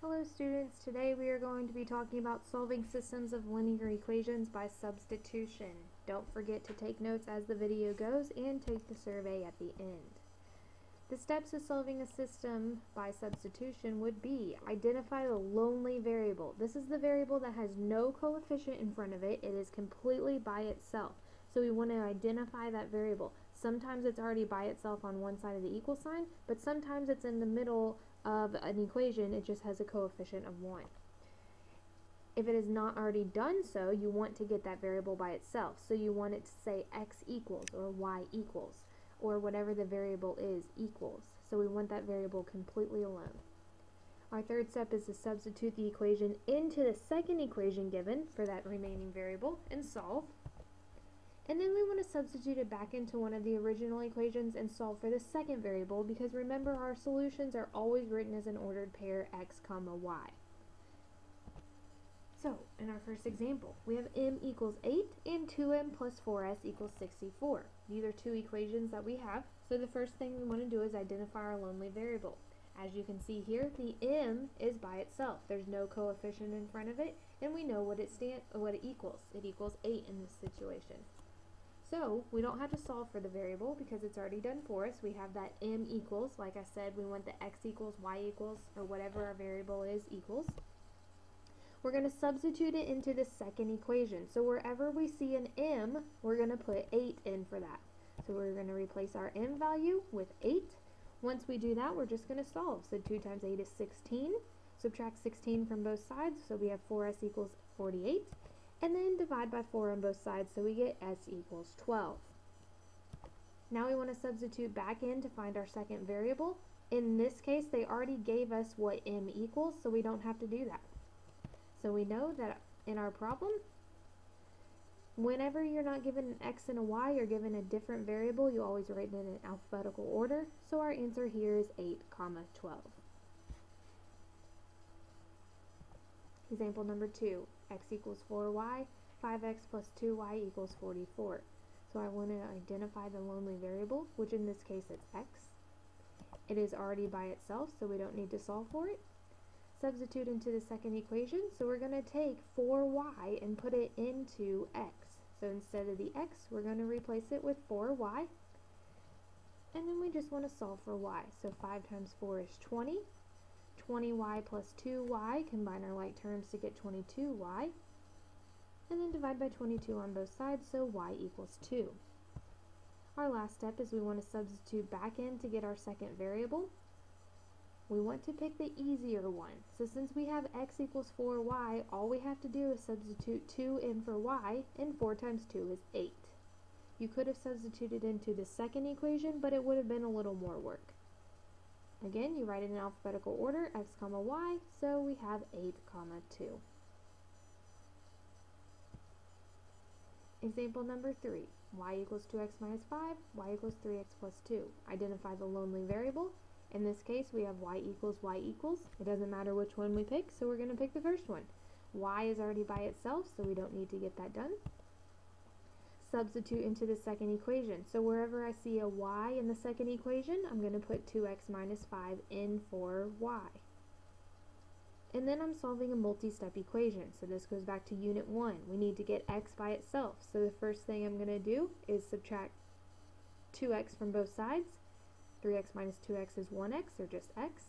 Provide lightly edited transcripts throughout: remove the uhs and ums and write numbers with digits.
Hello students, today we are going to be talking about solving systems of linear equations by substitution. Don't forget to take notes as the video goes and take the survey at the end. The steps of solving a system by substitution would be identify the lonely variable. This is the variable that has no coefficient in front of it. It is completely by itself. So we want to identify that variable. Sometimes it's already by itself on one side of the equal sign, but sometimes it's in the middle of an equation. It just has a coefficient of 1. If it is not already done so, you want to get that variable by itself. So you want it to say x equals or y equals, or whatever the variable is equals. So we want that variable completely alone. Our third step is to substitute the equation into the second equation given for that remaining variable and solve. And then we want to substitute it back into one of the original equations and solve for the second variable, because remember, our solutions are always written as an ordered pair x comma y. So in our first example, we have m equals 8 and 2m plus 4s equals 64. These are two equations that we have. So the first thing we want to do is identify our lonely variable. As you can see here, the m is by itself. There's no coefficient in front of it, and we know what it equals. It equals 8 in this situation. So we don't have to solve for the variable because it's already done for us. We have that m equals, like I said, we want the x equals, y equals, or whatever our variable is equals. We're going to substitute it into the second equation. So wherever we see an m, we're going to put 8 in for that. So we're going to replace our m value with 8. Once we do that, we're just going to solve. So 2 times 8 is 16. Subtract 16 from both sides, so we have 4s equals 48. And then divide by 4 on both sides, so we get s equals 12. Now we want to substitute back in to find our second variable. In this case, they already gave us what m equals, so we don't have to do that. So we know that in our problem, whenever you're not given an x and a y, you're given a different variable, you always write it in an alphabetical order. So our answer here is 8, 12. Example number 2, x equals 4y, 5x plus 2y equals 44. So I want to identify the lonely variable, which in this case is x. It is already by itself, so we don't need to solve for it. Substitute into the second equation, so we're going to take 4y and put it into x. So instead of the x, we're going to replace it with 4y. And then we just want to solve for y. So 5 times 4 is 20. 20y plus 2y, combine our like terms to get 22y, and then divide by 22 on both sides, so y equals 2. Our last step is we want to substitute back in to get our second variable. We want to pick the easier one. So since we have x equals 4y, all we have to do is substitute 2 in for y, and 4 times 2 is 8. You could have substituted into the second equation, but it would have been a little more work. Again, you write it in alphabetical order, x comma y, so we have 8, 2. Example number 3, y equals 2x minus 5, y equals 3x plus 2. Identify the lonely variable. In this case, we have y equals, It doesn't matter which one we pick, so we're going to pick the first one. Y is already by itself, so we don't need to get that done. Substitute into the second equation. So wherever I see a y in the second equation, I'm going to put 2x minus 5 in for y. And then I'm solving a multi-step equation. So this goes back to unit 1. We need to get x by itself. So the first thing I'm going to do is subtract 2x from both sides. 3x minus 2x is 1x, or just x.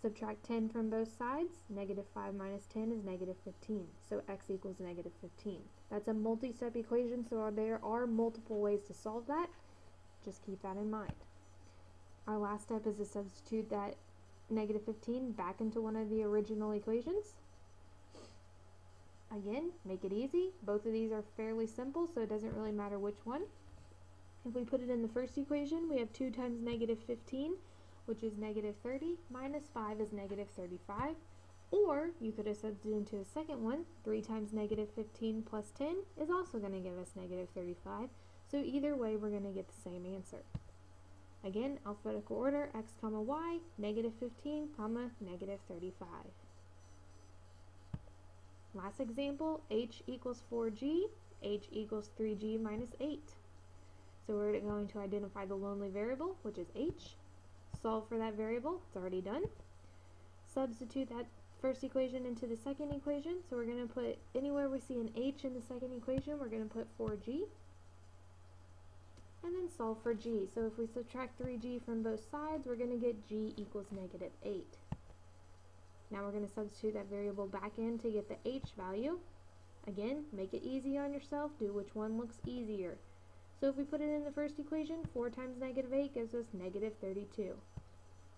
Subtract 10 from both sides. Negative 5 minus 10 is negative 15. So x equals negative 15. That's a multi-step equation, so there are multiple ways to solve that. Just keep that in mind. Our last step is to substitute that negative 15 back into one of the original equations. Again, make it easy. Both of these are fairly simple, so it doesn't really matter which one. If we put it in the first equation, we have 2 times negative 15, which is negative 30, minus 5 is negative 35. Or you could have substituted into the second one, 3 times negative 15 plus 10 is also going to give us negative 35. So either way, we're going to get the same answer. Again, alphabetical order, x comma y, negative 15, comma, negative 35. Last example, h equals 4g, h equals 3g minus 8. So we're going to identify the lonely variable, which is h. Solve for that variable, it's already done. substitute that first equation into the second equation. So we're going to put, anywhere we see an h in the second equation, we're going to put 4g. And then solve for g. So if we subtract 3g from both sides, we're going to get g equals negative 8. Now we're going to substitute that variable back in to get the h value. Again, make it easy on yourself. Do which one looks easier. So if we put it in the first equation, 4 times negative 8 gives us negative 32.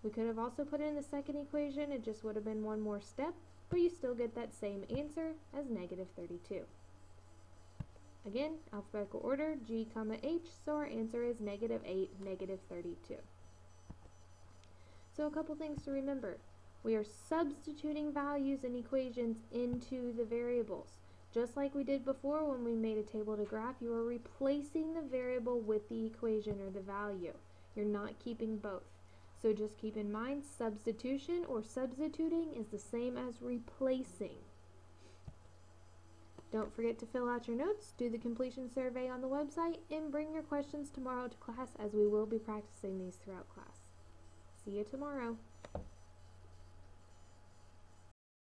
We could have also put it in the second equation. It just would have been one more step, but you still get that same answer as negative 32. Again, alphabetical order, g comma h, so our answer is negative 8, negative 32. So a couple things to remember. We are substituting values and equations into the variables. Just like we did before when we made a table to graph, you are replacing the variable with the equation or the value. You're not keeping both. So just keep in mind, substitution or substituting is the same as replacing. Don't forget to fill out your notes, do the completion survey on the website, and bring your questions tomorrow to class, as we will be practicing these throughout class. See you tomorrow.